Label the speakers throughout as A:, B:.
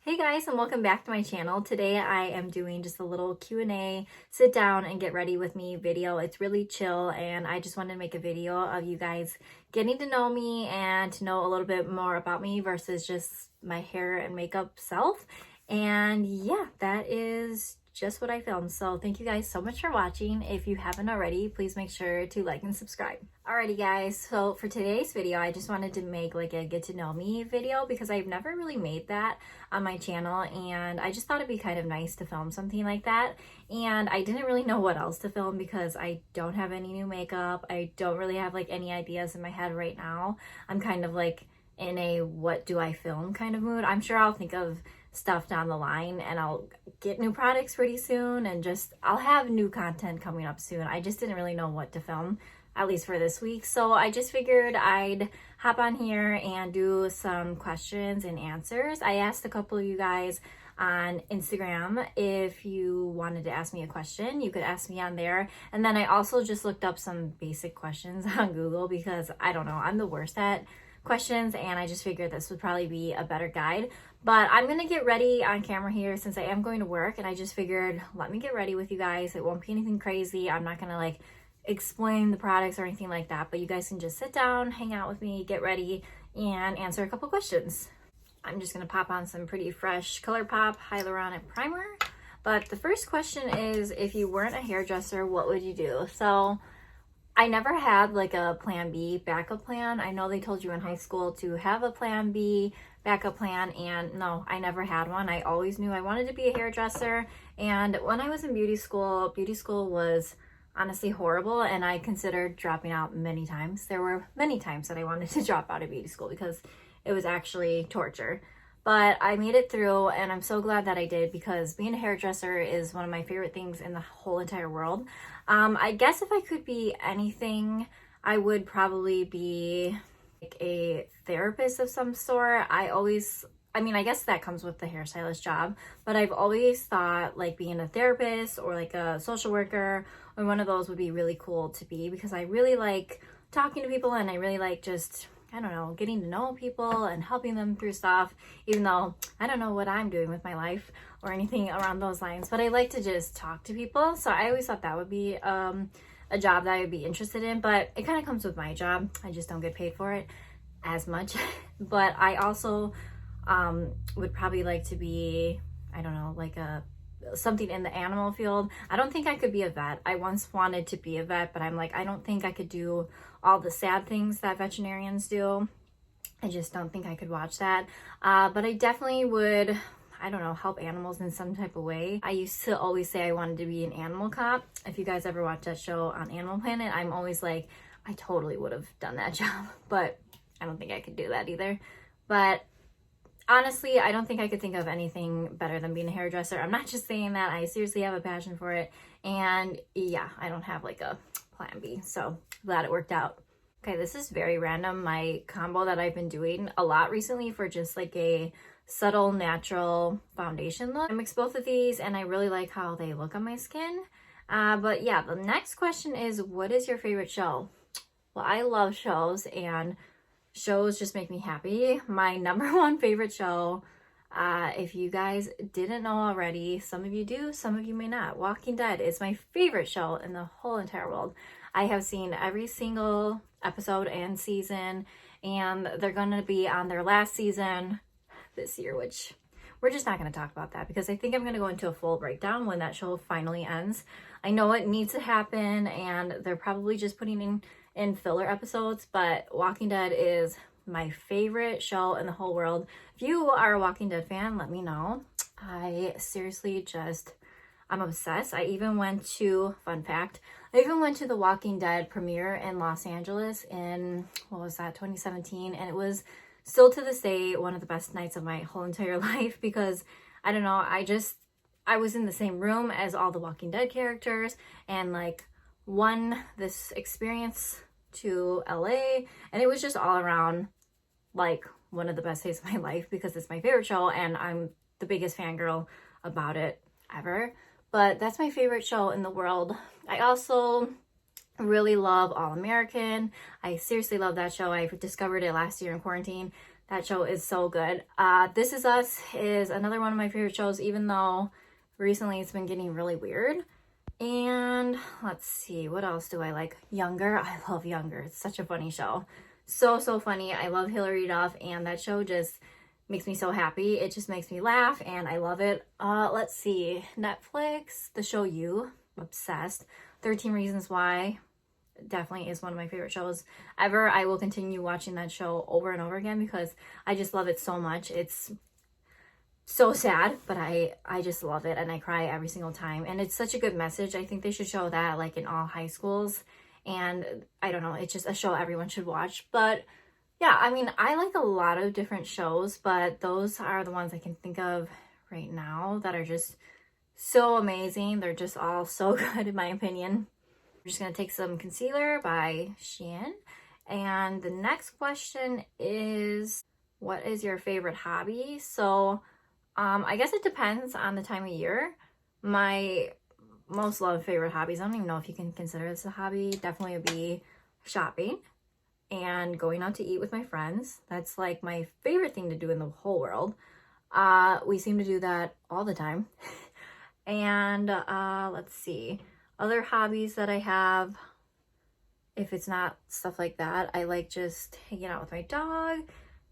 A: Hey guys, and welcome back to my channel. Today I am doing just a little Q&A, sit down and get ready with me video. It's really chill and I just wanted to make a video of you guys getting to know me and to know a little bit more about me versus just my hair and makeup self. And yeah, that is just what I filmed. So thank you guys so much for watching. If you haven't already, please make sure to like and subscribe. Alrighty guys, so for today's video, I just wanted to make like a get to know me video because I've never really made that on my channel and I just thought it'd be kind of nice to film something like that. And I didn't really know what else to film because I don't have any new makeup. I don't really have like any ideas in my head right now. I'm kind of like in a what do I film kind of mood. I'm sure I'll think of stuff down the line and I'll get new products pretty soon and just I'll have new content coming up soon. I just didn't really know what to film, at least for this week. So I just figured I'd hop on here and do some questions and answers. I asked a couple of you guys on Instagram if you wanted to ask me a question. You could ask me on there. And then I also just looked up some basic questions on Google because I don't know, I'm the worst at questions and I just figured this would probably be a better guide. But I'm gonna get ready on camera here since I am going to work, and I just figured let me get ready with you guys. It won't be anything crazy. I'm not gonna like explain the products or anything like that, but you guys can just sit down, hang out with me, get ready, and answer a couple questions. I'm just gonna pop on some pretty fresh ColourPop Hyaluronic Primer. But the first question is, if you weren't a hairdresser, what would you do? So I never had like a plan B backup plan. I know they told you in high school to have a plan B backup plan, and no, I never had one. I always knew I wanted to be a hairdresser, and when I was in beauty school was honestly horrible, and I considered dropping out many times. There were many times that I wanted to drop out of beauty school because it was actually torture. But I made it through, and I'm so glad that I did because being a hairdresser is one of my favorite things in the whole entire world. I guess if I could be anything, I would probably be like a therapist of some sort. I mean, I guess that comes with the hairstylist job, but I've always thought like being a therapist or like a social worker or one of those would be really cool to be because I really like talking to people and I really like just, I don't know, getting to know people and helping them through stuff, even though I don't know what I'm doing with my life or anything around those lines, but I like to just talk to people. So I always thought that would be a job that I would be interested in, but it kind of comes with my job. I just don't get paid for it as much. But I also would probably like to be, I don't know, like something in the animal field. I don't think I could be a vet. I once wanted to be a vet, but I'm like, I don't think I could do all the sad things that veterinarians do. I just don't think I could watch that. But I definitely would, I don't know, help animals in some type of way. I used to always say I wanted to be an animal cop. If you guys ever watch that show on Animal Planet, I'm always like, I totally would have done that job, but I don't think I could do that either. But honestly, I don't think I could think of anything better than being a hairdresser. I'm not just saying that. I seriously have a passion for it. And yeah, I don't have like a plan B. So glad it worked out. Okay, this is very random. My combo that I've been doing a lot recently for just like a subtle natural foundation look. I mix both of these and I really like how they look on my skin. But yeah, the next question is, what is your favorite show? Well, I love shows and shows just make me happy. My number one favorite show, if you guys didn't know already, some of you do, some of you may not. Walking Dead is my favorite show in the whole entire world. I have seen every single episode and season, and they're going to be on their last season this year, which we're just not going to talk about that because I think I'm going to go into a full breakdown when that show finally ends. I know it needs to happen, and they're probably just putting in filler episodes, but Walking Dead is my favorite show in the whole world. If you are a Walking Dead fan, let me know. I seriously just, I'm obsessed. I even went to, fun fact, I even went to the Walking Dead premiere in Los Angeles in, what was that, 2017, and it was still to this day one of the best nights of my whole entire life because, I don't know, I was in the same room as all the Walking Dead characters and like won this experience to LA, and it was just all around like one of the best days of my life because it's my favorite show and I'm the biggest fangirl about it ever. But that's my favorite show in the world. I also really love All American. I seriously love that show. I discovered it last year in quarantine. That show is so good. This Is Us is another one of my favorite shows, even though recently it's been getting really weird. And let's see, what else do I like? Younger. I love Younger. It's such a funny show. So, so funny. I love Hilary Duff, and that show just makes me so happy. It just makes me laugh, and I love it. Let's see. Netflix, the show You. Obsessed. 13 Reasons Why definitely is one of my favorite shows ever. I will continue watching that show over and over again because I just love it so much. It's so sad, but I just love it, and I cry every single time, and it's such a good message. I think they should show that like in all high schools, and I don't know, it's just a show everyone should watch. But yeah, I mean, I like a lot of different shows, but those are the ones I can think of right now that are just so amazing. They're just all so good in my opinion. I'm just gonna take some concealer by Shein, and the next question is, what is your favorite hobby? So I guess it depends on the time of year. My most loved favorite hobbies, I don't even know if you can consider this a hobby, definitely would be shopping and going out to eat with my friends. That's like my favorite thing to do in the whole world. We seem to do that all the time. And let's see, other hobbies that I have, if it's not stuff like that, I like just hanging out with my dog,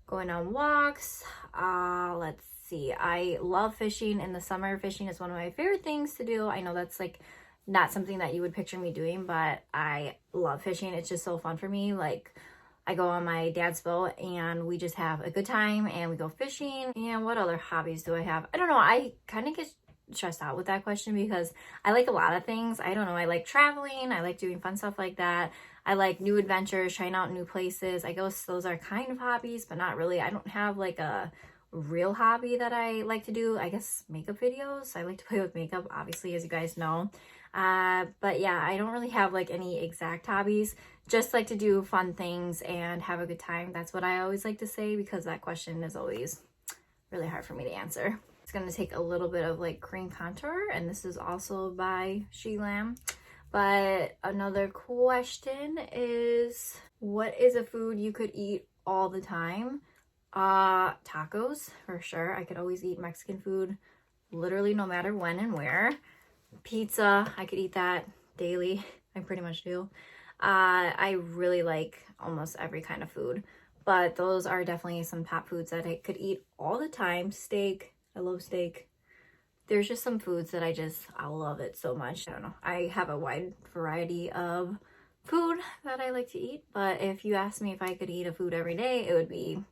A: going on walks. Let's see, I love fishing in the summer. Fishing is one of my favorite things to do. I know that's like not something that you would picture me doing, but I love fishing. It's just so fun for me. Like, I go on my dad's boat and we just have a good time and we go fishing. And what other hobbies do I have? I don't know. I kind of get stressed out with that question because I like a lot of things. I don't know. I like traveling. I like doing fun stuff like that. I like new adventures, trying out new places. I guess those are kind of hobbies, but not really. I don't have like a real hobby that I like to do. I guess makeup videos. I like to play with makeup, obviously, as you guys know. But yeah, I don't really have like any exact hobbies. Just like to do fun things and have a good time. That's what I always like to say because that question is always really hard for me to answer. It's going to take a little bit of like cream contour, and this is also by Shelam. But another question is, what is a food you could eat all the time? Tacos, for sure. I could always eat Mexican food literally no matter when and where. Pizza, I could eat that daily. I pretty much do. I really like almost every kind of food, but those are definitely some top foods that I could eat all the time. Steak, I love steak. There's just some foods that I love it so much. I don't know. I have a wide variety of food that I like to eat, but if you asked me if I could eat a food every day, it would be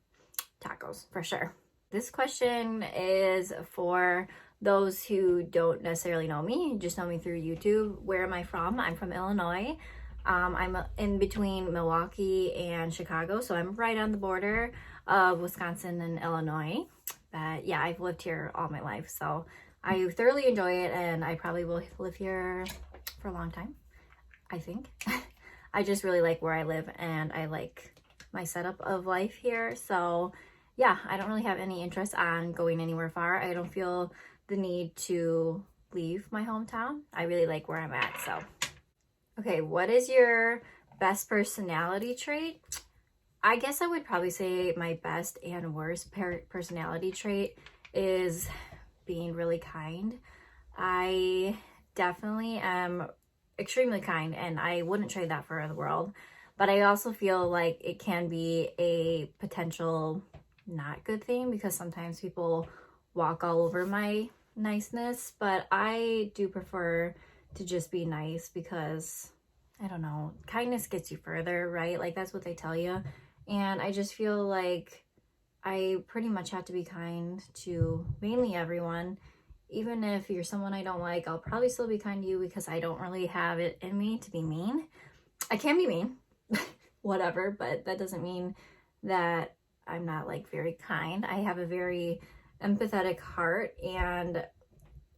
A: tacos for sure. This question is for those who don't necessarily know me, just know me through YouTube. Where am I from? I'm from Illinois. I'm in between Milwaukee and Chicago, so I'm right on the border of Wisconsin and Illinois. But yeah, I've lived here all my life, so I thoroughly enjoy it, and I probably will live here for a long time, I think. I just really like where I live, and I like my setup of life here. So yeah, I don't really have any interest on going anywhere far. I don't feel the need to leave my hometown. I really like where I'm at, so. Okay, what is your best personality trait? I guess I would probably say my best and worst personality trait is being really kind. I definitely am extremely kind, and I wouldn't trade that for the world. But I also feel like it can be a potential not good thing because sometimes people walk all over my niceness, but I do prefer to just be nice because, I don't know, kindness gets you further, right? Like, that's what they tell you. And I just feel like I pretty much have to be kind to mainly everyone. Even if you're someone I don't like, I'll probably still be kind to you because I don't really have it in me to be mean. I can be mean, whatever, but that doesn't mean that I'm not like very kind. I have a very empathetic heart, and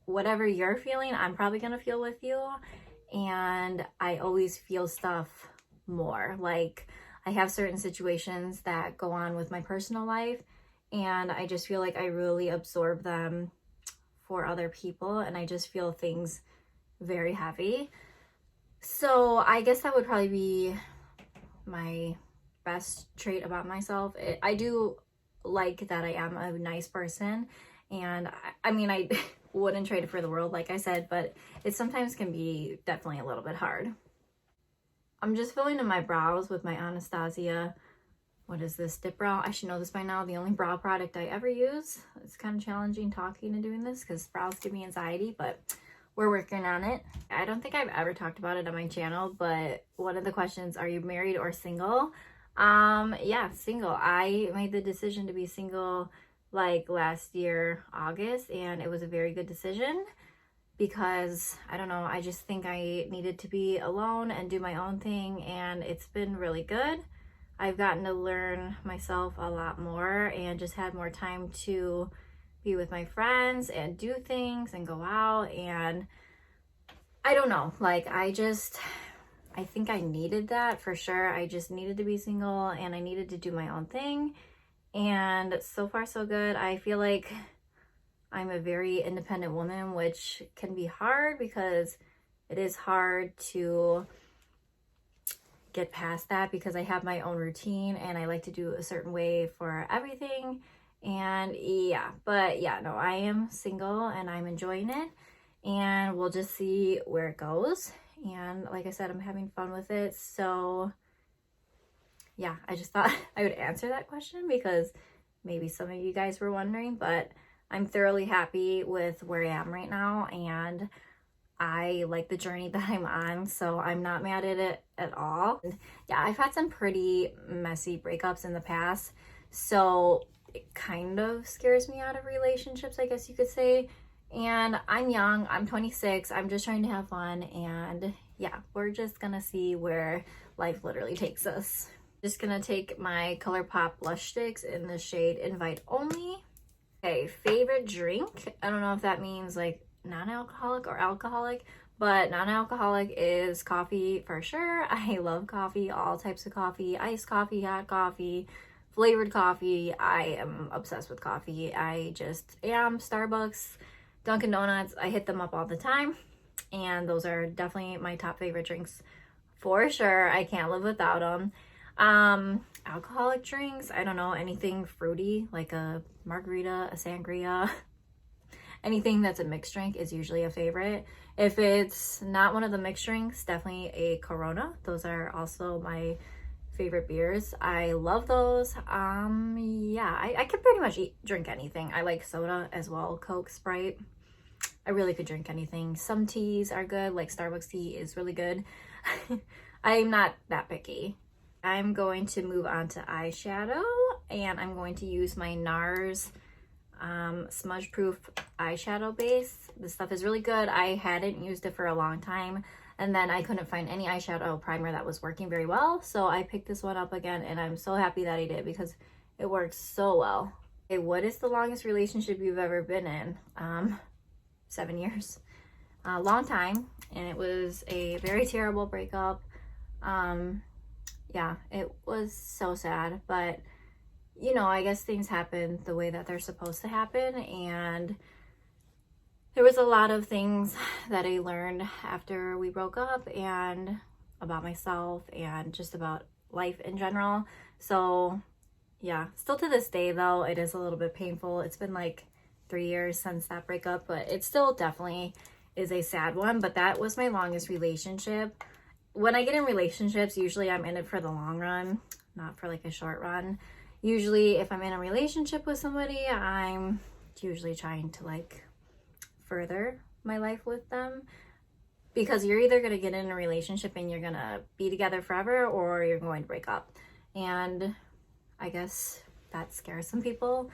A: whatever you're feeling, I'm probably gonna feel with you. And I always feel stuff more. Like, I have certain situations that go on with my personal life, and I just feel like I really absorb them for other people, and I just feel things very heavy. So I guess that would probably be my best trait about myself. I do like that I am a nice person. And I mean, I wouldn't trade it for the world, like I said, but it sometimes can be definitely a little bit hard. I'm just filling in my brows with my Anastasia, what is this, dip brow? I should know this by now. The only brow product I ever use. It's kind of challenging talking and doing this because brows give me anxiety, but we're working on it. I don't think I've ever talked about it on my channel, but one of the questions, are you married or single? Yeah, single. I made the decision to be single like last year, August, and it was a very good decision because I don't know, I just think I needed to be alone and do my own thing, and it's been really good. I've gotten to learn myself a lot more and just had more time to be with my friends and do things and go out, and I don't know, like I think I needed that for sure. I just needed to be single and I needed to do my own thing, and so far so good. I feel like I'm a very independent woman, which can be hard because it is hard to get past that because I have my own routine and I like to do a certain way for everything. And yeah, but yeah, no, I am single and I'm enjoying it, and we'll just see where it goes. And like I said, I'm having fun with it. So yeah, I just thought I would answer that question because maybe some of you guys were wondering, but I'm thoroughly happy with where I am right now, and I like the journey that I'm on, so I'm not mad at it at all. And yeah, I've had some pretty messy breakups in the past, so it kind of scares me out of relationships, I guess you could say. And I'm young, I'm 26, I'm just trying to have fun, and yeah, we're just gonna see where life literally takes us. Just gonna take my ColourPop blush sticks in the shade Invite Only. Okay, favorite drink. I don't know if that means like non-alcoholic or alcoholic, but non-alcoholic is coffee for sure. I love coffee, all types of coffee, iced coffee, hot coffee, flavored coffee. I am obsessed with coffee. I just am. Starbucks, Dunkin' Donuts, I hit them up all the time, and those are definitely my top favorite drinks for sure. I can't live without them. Alcoholic drinks, I don't know, anything fruity like a margarita, a sangria, anything that's a mixed drink is usually a favorite. If it's not one of the mixed drinks, definitely a Corona. Those are also my favorite beers. I love those. Yeah, I could pretty much drink anything. I like soda as well, Coke, Sprite. I really could drink anything. Some teas are good, like Starbucks tea is really good. I'm not that picky. I'm going to move on to eyeshadow, and I'm going to use my NARS smudge proof eyeshadow base. This stuff is really good. I hadn't used it for a long time, and then I couldn't find any eyeshadow primer that was working very well, so I picked this one up again, and I'm so happy that I did because it works so well. Okay, what is the longest relationship you've ever been in? 7 years. A long time, and it was a very terrible breakup. Yeah, it was so sad, but you know, I guess things happen the way that they're supposed to happen, and there was a lot of things that I learned after we broke up and about myself and just about life in general. So yeah, still to this day though, it is a little bit painful. It's been like 3 years since that breakup, but it still definitely is a sad one. But that was my longest relationship. When I get in relationships, usually I'm in it for the long run, not for like a short run. Usually if I'm in a relationship with somebody, I'm usually trying to like further my life with them, because you're either going to get in a relationship and you're going to be together forever, or you're going to break up. And I guess that scares some people.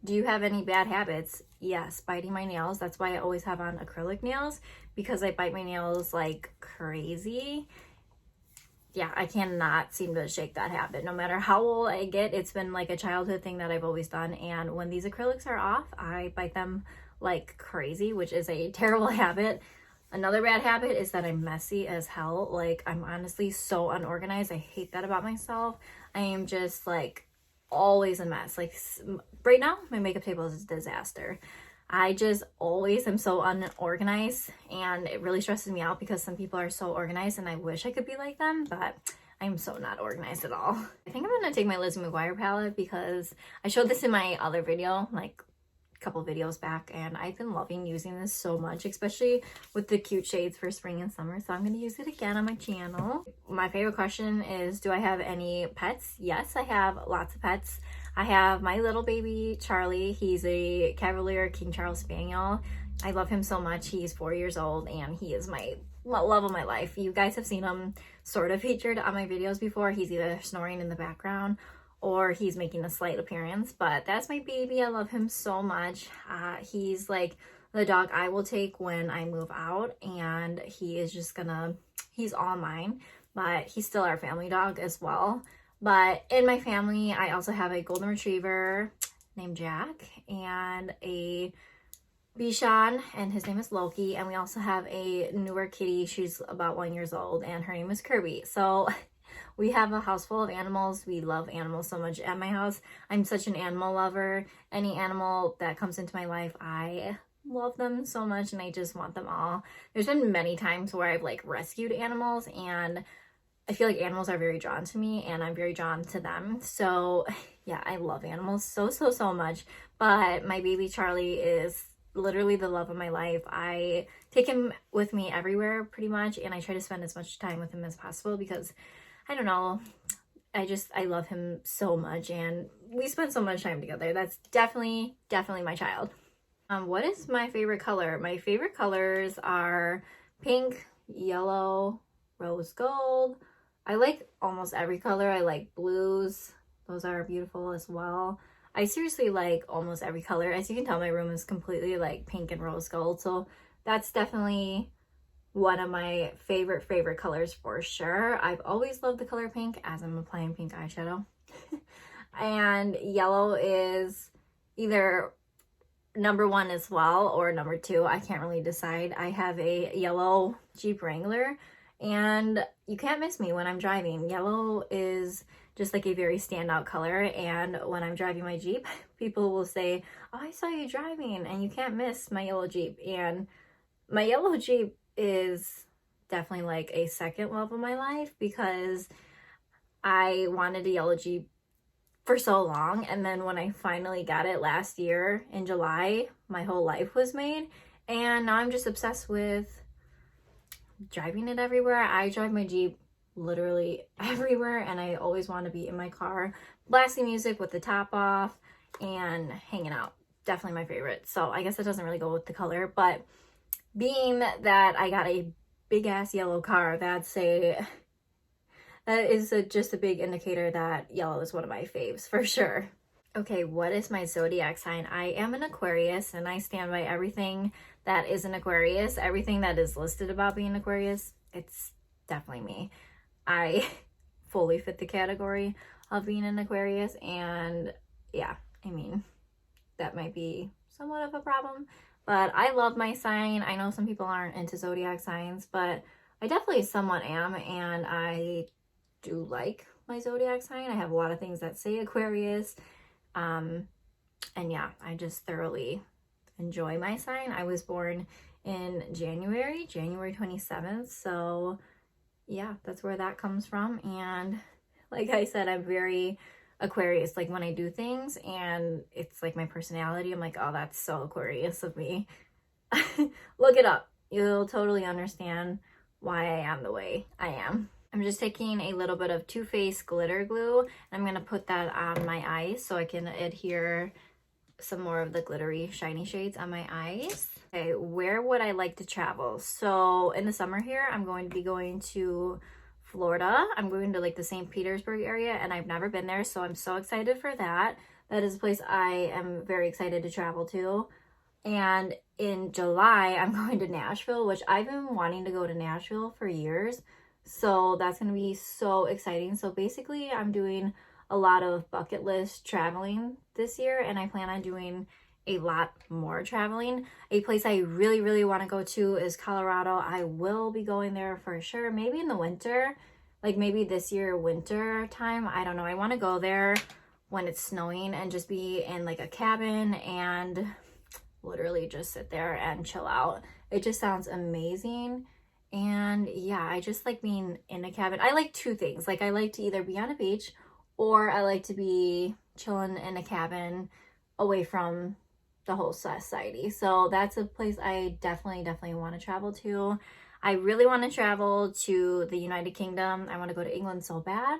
A: Do you have any bad habits? Yes, biting my nails. That's why I always have on acrylic nails, because I bite my nails like crazy. Yeah, I cannot seem to shake that habit. No matter how old I get, it's been like a childhood thing that I've always done. And when these acrylics are off, I bite them like crazy, which is a terrible habit. Another bad habit is that I'm messy as hell. Like, I'm honestly so unorganized. I hate that about myself. I am just like always a mess. Like right now, my makeup table is a disaster. I just always am so unorganized, and it really stresses me out because some people are so organized and I wish I could be like them, but I'm so not organized at all. I think I'm gonna take my Lizzie McGuire palette because I showed this in my other video, like a couple videos back, and I've been loving using this so much, especially with the cute shades for spring and summer. So I'm gonna use it again on my channel. My favorite question is, do I have any pets? Yes, I have lots of pets. I have my little baby Charlie. He's a Cavalier King Charles Spaniel. I love him so much. He's 4 years old and he is my love of my life. You guys have seen him sort of featured on my videos before. He's either snoring in the background or he's making a slight appearance, but that's my baby. I love him so much. He's like the dog I will take when I move out, and he is just he's all mine, but he's still our family dog as well. But in my family, I also have a golden retriever named Jack and a Bichon, and his name is Loki. And we also have a newer kitty. She's about 1 year old, and her name is Kirby. So we have a house full of animals. We love animals so much at my house. I'm such an animal lover. Any animal that comes into my life, I love them so much, and I just want them all. There's been many times where I've like rescued animals, and I feel like animals are very drawn to me, and I'm very drawn to them. So yeah, I love animals so much. But my baby Charlie is literally the love of my life. I take him with me everywhere pretty much, and I try to spend as much time with him as possible because I don't know, I love him so much, and we spend so much time together. That's definitely my child. What is my favorite color? My favorite colors are pink, yellow, rose gold. I like almost every color. I like blues. Those are beautiful as well. I seriously like almost every color. As you can tell, my room is completely like pink and rose gold. So that's definitely one of my favorite colors for sure. I've always loved the color pink as I'm applying pink eyeshadow. And yellow is either number 1 as well or number 2. I can't really decide. I have a yellow Jeep Wrangler, and you can't miss me when I'm driving. Yellow is just like a very standout color, and when I'm driving my Jeep, people will say, oh, I saw you driving, and you can't miss my yellow Jeep. And my yellow Jeep is definitely like a second love of my life because I wanted a yellow Jeep for so long, and then when I finally got it last year in July, my whole life was made, and now I'm just obsessed with driving it everywhere. I drive my Jeep literally everywhere, and I always want to be in my car blasting music with the top off and hanging out. Definitely my favorite. So I guess it doesn't really go with the color, but being that I got a big ass yellow car, that is just a big indicator that yellow is one of my faves for sure. Okay, what is my zodiac sign? I am an Aquarius, and I stand by everything that is an Aquarius. Everything that is listed about being Aquarius, it's definitely me. I fully fit the category of being an Aquarius, and yeah, I mean, that might be somewhat of a problem, but I love my sign. I know some people aren't into zodiac signs, but I definitely somewhat am, and I do like my zodiac sign. I have a lot of things that say Aquarius, and yeah, I just thoroughly enjoy my sign. I was born in January 27th, so yeah, that's where that comes from. And like I said, I'm very Aquarius. Like when I do things and it's like my personality, I'm like, oh, that's so Aquarius of me. Look it up. You'll totally understand why I am the way I am. I'm just taking a little bit of Too Faced glitter glue, and I'm going to put that on my eyes so I can adhere some more of the glittery shiny shades on my eyes. Okay, where would I like to travel? So in the summer here, I'm going to be going to Florida. I'm going to like the St. Petersburg area, and I've never been there, so I'm so excited for that. That is a place I am very excited to travel to. And in July, I'm going to Nashville, which I've been wanting to go to Nashville for years. So that's going to be so exciting. So basically, I'm doing a lot of bucket list traveling this year, and I plan on doing a lot more traveling. A place I really want to go to is Colorado. I will be going there for sure, maybe in the winter, like maybe this year winter time. I don't know. I want to go there when it's snowing and just be in like a cabin and literally just sit there and chill out. It just sounds amazing. And yeah, I just like being in a cabin. I like two things. Like I like to either be on a beach or I like to be chilling in a cabin away from the whole society. So that's a place I definitely want to travel to. I really want to travel to the United Kingdom. I want to go to England so bad.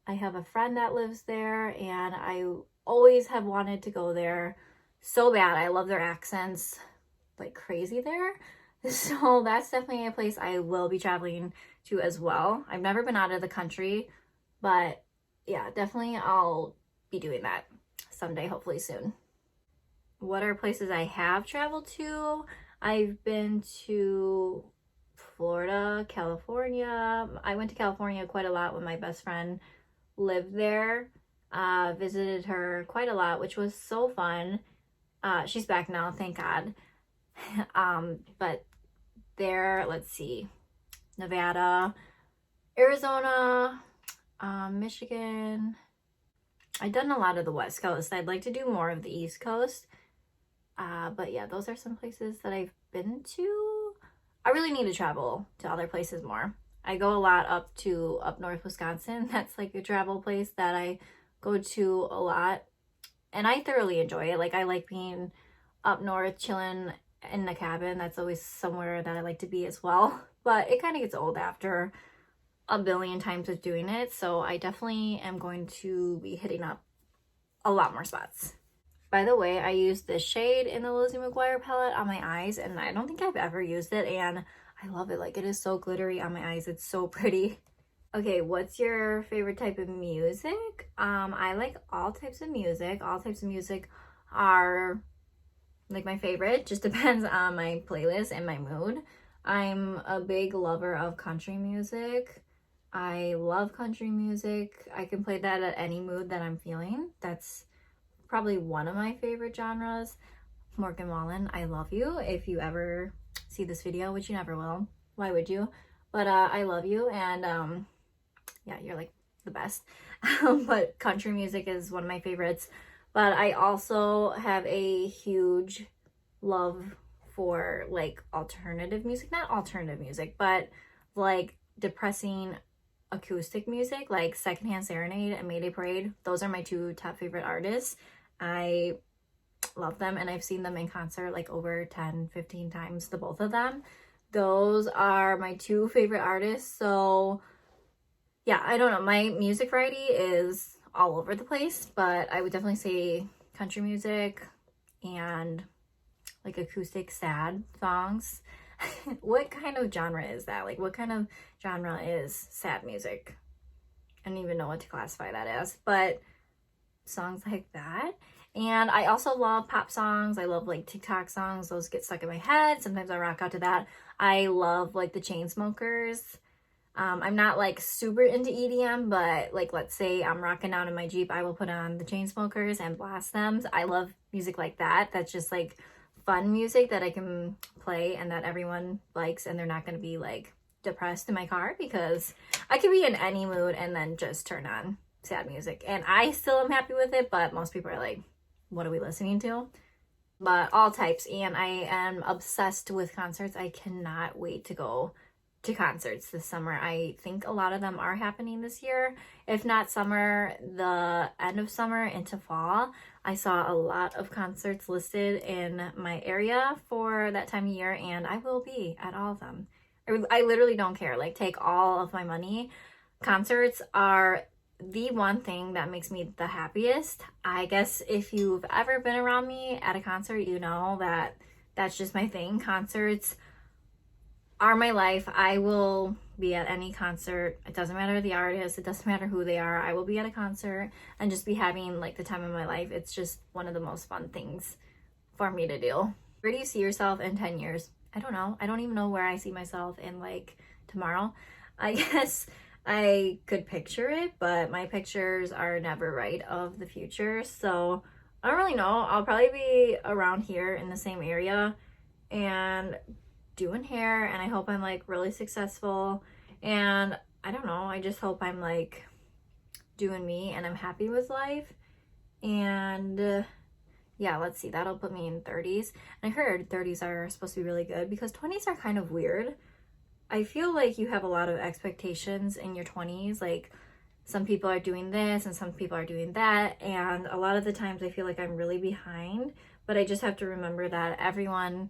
A: I have a friend that lives there and I always have wanted to go there so bad. I love their accents like crazy there. So that's definitely a place I will be traveling to as well. I've never been out of the country, but yeah, definitely I'll be doing that someday, hopefully soon. What are places I have traveled to? I've been to Florida, California. I went to California quite a lot when my best friend lived there. Visited her quite a lot, which was so fun. She's back now, thank God. But there, let's see, Nevada, Arizona, Michigan. I've done a lot of the West Coast. I'd like to do more of the East Coast. But yeah, those are some places that I've been to. I really need to travel to other places more. I go a lot up north Wisconsin. That's like a travel place that I go to a lot. And I thoroughly enjoy it. Like I like being up north, chilling in the cabin. That's always somewhere that I like to be as well. But it kind of gets old after a billion times of doing it. So I definitely am going to be hitting up a lot more spots. By the way, I used this shade in the Lizzie McGuire palette on my eyes, and I don't think I've ever used it, and I love it. Like, it is so glittery on my eyes. It's so pretty. Okay, what's your favorite type of music? I like all types of music. All types of music are like my favorite. Just depends on my playlist and my mood. I'm a big lover of country music. I love country music. I can play that at any mood that I'm feeling. That's probably one of my favorite genres. Morgan Wallen, I love you. If you ever see this video, which you never will, why would you? But I love you, and yeah, you're like the best. But country music is one of my favorites. But I also have a huge love for like alternative music, not alternative music, but like depressing acoustic music, like Secondhand Serenade and Mayday Parade. Those are my two top favorite artists. I love them, and I've seen them in concert like over 10-15 times, the both of them. Those are my two favorite artists. So yeah, I don't know, my music variety is all over the place, but I would definitely say country music and like acoustic sad songs. What kind of genre is that? Like, what kind of genre is sad music? I don't even know what to classify that as, but songs like that. And I also love pop songs. I love like TikTok songs. Those get stuck in my head. Sometimes I rock out to that. I love like the Chainsmokers. I'm not like super into EDM, but like let's say I'm rocking out in my Jeep, I will put on the Chainsmokers and blast them. I love music like that. That's just like fun music that I can play and that everyone likes, and they're not going to be like depressed in my car, because I can be in any mood and then just turn on sad music and I still am happy with it. But most people are like, what are we listening to? But all types. And I am obsessed with concerts. I cannot wait to go to concerts this summer. I think a lot of them are happening this year. If not summer, the end of summer into fall. I saw a lot of concerts listed in my area for that time of year, and I will be at all of them. I literally don't care. Like, take all of my money. Concerts are the one thing that makes me the happiest. I guess if you've ever been around me at a concert, you know that that's just my thing. Concerts are my life. I will be at any concert. It doesn't matter the artist. It doesn't matter who they are. I will be at a concert and just be having like the time of my life. It's just one of the most fun things for me to do. Where do you see yourself in 10 years? I don't know. I don't even know where I see myself in like tomorrow. I guess I could picture it, but my pictures are never right of the future. So I don't really know. I'll probably be around here in the same area and doing hair, and I hope I'm like really successful, and I don't know, I just hope I'm like doing me and I'm happy with life. And yeah, let's see, that'll put me in 30s. And I heard 30s are supposed to be really good because 20s are kind of weird. I feel like you have a lot of expectations in your 20s. Like, some people are doing this and some people are doing that. And a lot of the times I feel like I'm really behind, but I just have to remember that everyone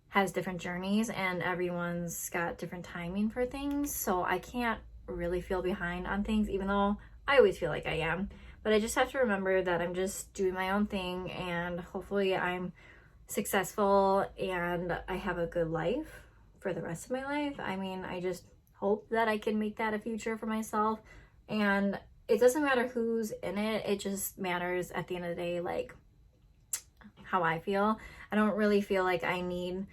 A: has different journeys and everyone's got different timing for things. So I can't really feel behind on things, even though I always feel like I am. But I just have to remember that I'm just doing my own thing, and hopefully I'm successful and I have a good life for the rest of my life. I mean, I just hope that I can make that a future for myself. And it doesn't matter who's in it. It just matters at the end of the day, like, how I feel. I don't really feel like I need,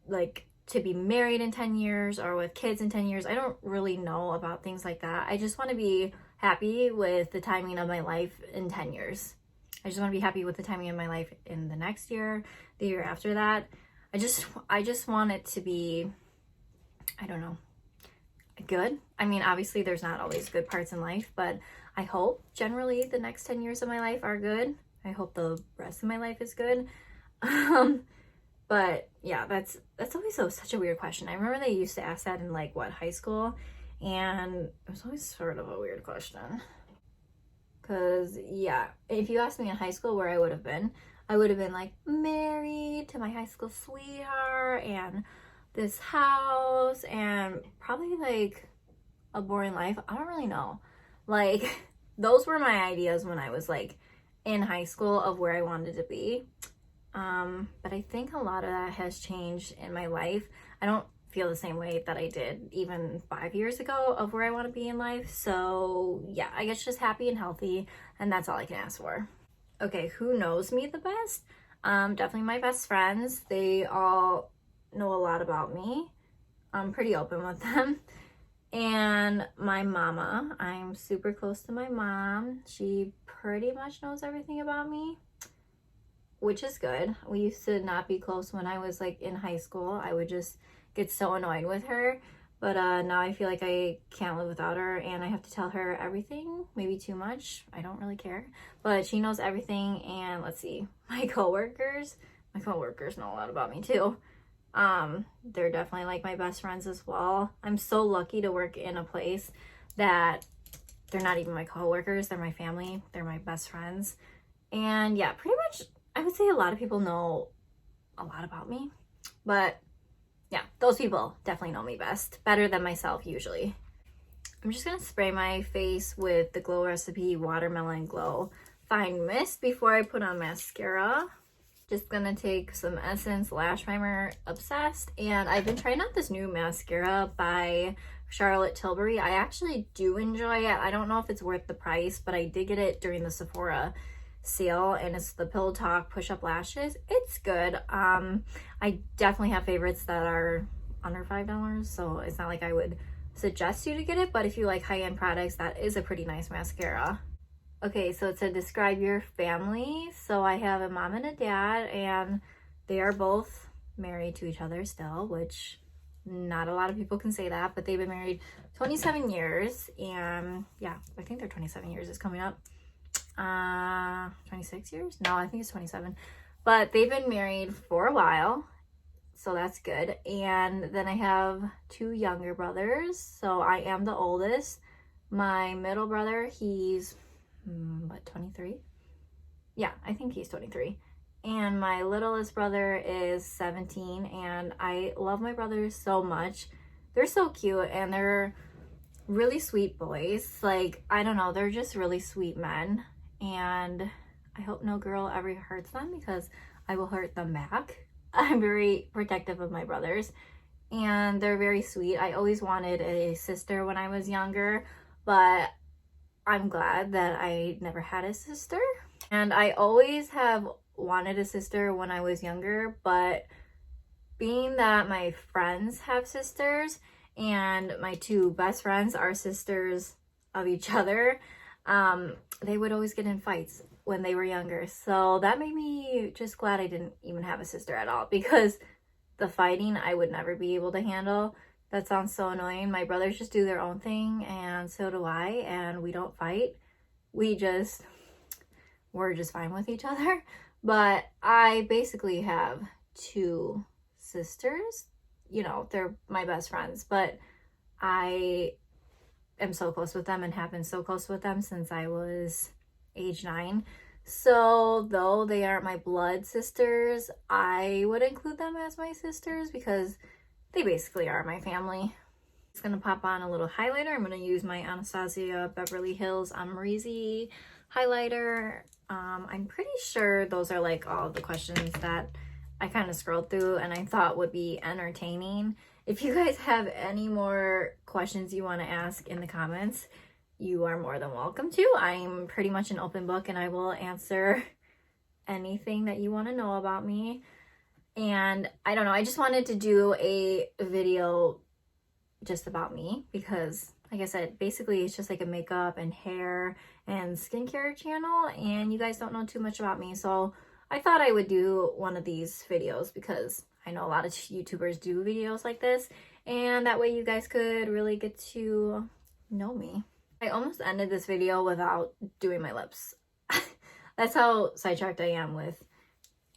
A: like, to be married in 10 years or with kids in 10 years. I don't really know about things like that. I just want to be happy with the timing of my life in 10 years. I just want to be happy with the timing of my life in the next year, the year after that. I just want it to be, I don't know, good. I mean, obviously there's not always good parts in life, but I hope generally the next 10 years of my life are good. I hope the rest of my life is good. But yeah, that's always such a weird question. I remember they used to ask that in, like, high school, and it was always sort of a weird question. Because, yeah, if you asked me in high school where I would have been like married to my high school sweetheart and this house and probably like a boring life. I don't really know. Like, those were my ideas when I was like in high school of where I wanted to be. But I think a lot of that has changed in my life. I don't feel the same way that I did even 5 years ago of where I want to be in life. So yeah, I guess just happy and healthy, and that's all I can ask for. Okay, who knows me the best? Definitely my best friends. They all know a lot about me. I'm pretty open with them. And my mama. I'm super close to my mom. She pretty much knows everything about me, which is good. We used to not be close when I was like in high school. I would just get so annoyed with her. But now I feel like I can't live without her, and I have to tell her everything, maybe too much. I don't really care. But she knows everything. And let's see, my coworkers know a lot about me too. They're definitely like my best friends as well. I'm so lucky to work in a place that they're not even my coworkers, they're my family, they're my best friends. And yeah, pretty much I would say a lot of people know a lot about me. But yeah, those people definitely know me best, better than myself usually. I'm just gonna spray my face with the Glow Recipe Watermelon Glow Fine Mist before I put on mascara. Just gonna take some Essence Lash Primer Obsessed, and I've been trying out this new mascara by Charlotte Tilbury. I actually do enjoy it. I don't know if it's worth the price, but I did get it during the Sephora sale, and it's the Pillow Talk Push Up Lashes. It's good. I definitely have favorites that are under $5, so it's not like I would suggest you to get it, but if you like high-end products, that is a pretty nice mascara. Okay, so it said describe your family. So I have a mom and a dad, and they are both married to each other still, which not a lot of people can say that, but they've been married 27 years, and yeah, I think their 27 years is coming up. 26 years? No, I think it's 27. But they've been married for a while, so that's good. And then I have 2 younger brothers, so I am the oldest. My middle brother, he's 23? Yeah, I think he's 23. And my littlest brother is 17, and I love my brothers so much. They're so cute, and they're really sweet boys. Like, I don't know, they're just really sweet men, and I hope no girl ever hurts them, because I will hurt them back. I'm very protective of my brothers, and they're very sweet. I always wanted a sister when I was younger, but I'm glad that I never had a sister. And I always have wanted a sister when I was younger, but being that my friends have sisters and my 2 best friends are sisters of each other, they would always get in fights when they were younger. So that made me just glad I didn't even have a sister at all, because the fighting I would never be able to handle. That sounds so annoying. My brothers just do their own thing, and so do I, and we don't fight. We're just fine with each other. But I basically have 2 sisters. you know, they're my best friends, but I am so close with them and have been so close with them since I was age 9. So though they aren't my blood sisters, I would include them as my sisters because they basically are my family. Just gonna pop on a little highlighter. I'm gonna use my Anastasia Beverly Hills Amrezy highlighter. I'm pretty sure those are like all the questions that I kind of scrolled through and I thought would be entertaining. If you guys have any more questions you want to ask in the comments, you are more than welcome to. I'm pretty much an open book and I will answer anything that you want to know about me. And I don't know, I just wanted to do a video just about me because, like I said, basically it's just like a makeup and hair and skincare channel, and you guys don't know too much about me, so I thought I would do one of these videos because I know a lot of YouTubers do videos like this, and that way you guys could really get to know me. I almost ended this video without doing my lips. That's how sidetracked I am with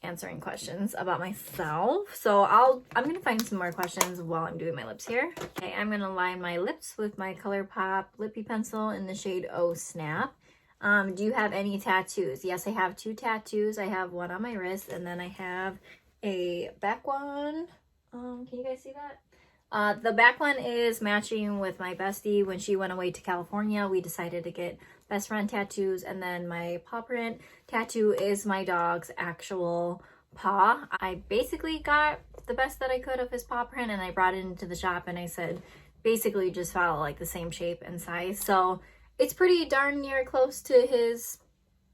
A: answering questions about myself. So I'm gonna find some more questions while I'm doing my lips here. Okay, I'm gonna line my lips with my ColourPop lippy pencil in the shade Oh Snap. Do you have any tattoos? Yes, I have 2 tattoos. I have one on my wrist and then I have a back one. Can you guys see that? The back one is matching with my bestie. When she went away to California, we decided to get best friend tattoos, and then my paw print tattoo is my dog's actual paw. I basically got the best that I could of his paw print and I brought it into the shop and I said basically just follow like the same shape and size. So it's pretty darn near close to his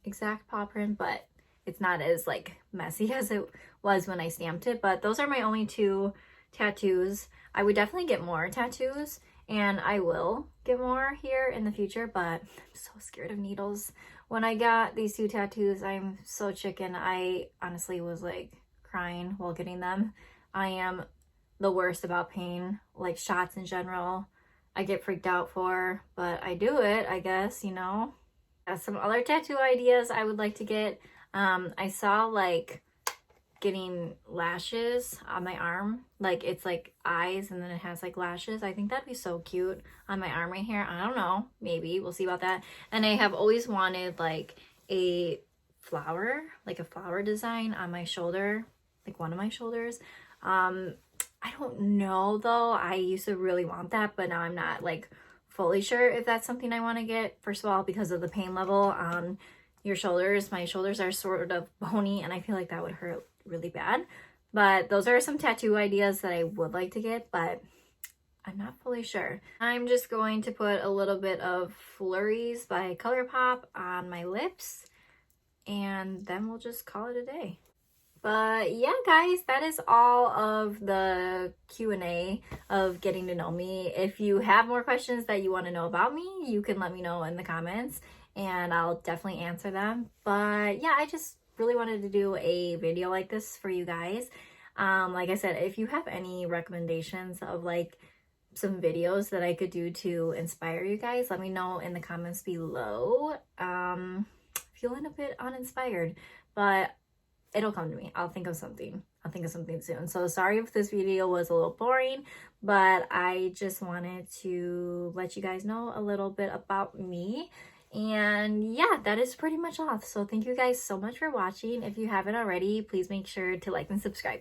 A: exact paw print, but it's not as like messy as it was when I stamped it. But those are my only 2 tattoos. I would definitely get more tattoos and I will get more here in the future, but I'm so scared of needles. When I got these 2 tattoos, I'm so chicken. I honestly was like crying while getting them. I am the worst about pain, like shots in general. I get freaked out for, but I do it, I guess, you know. Some other tattoo ideas I would like to get. I saw like getting lashes on my arm, like it's like eyes and then it has like lashes. I think that'd be so cute on my arm right here. I don't know, maybe we'll see about that. And I have always wanted like a flower design on my shoulder, like one of my shoulders. I don't know though, I used to really want that, but now I'm not like fully sure if that's something I want to get. First of all, because of the pain level on your shoulders. My shoulders are sort of bony and I feel like that would hurt really bad. But those are some tattoo ideas that I would like to get, but I'm not fully sure. I'm just going to put a little bit of Flurries by ColourPop on my lips and then we'll just call it a day. But yeah, guys, that is all of the Q&A of getting to know me. If you have more questions that you want to know about me, you can let me know in the comments and I'll definitely answer them. But yeah, I just really wanted to do a video like this for you guys. Like I said, if you have any recommendations of like some videos that I could do to inspire you guys, let me know in the comments below. Feeling a bit uninspired, but it'll come to me. I'll think of something. I'll think of something soon. So sorry if this video was a little boring, but I just wanted to let you guys know a little bit about me. And yeah, that is pretty much all. So thank you guys so much for watching. If you haven't already, please make sure to like and subscribe.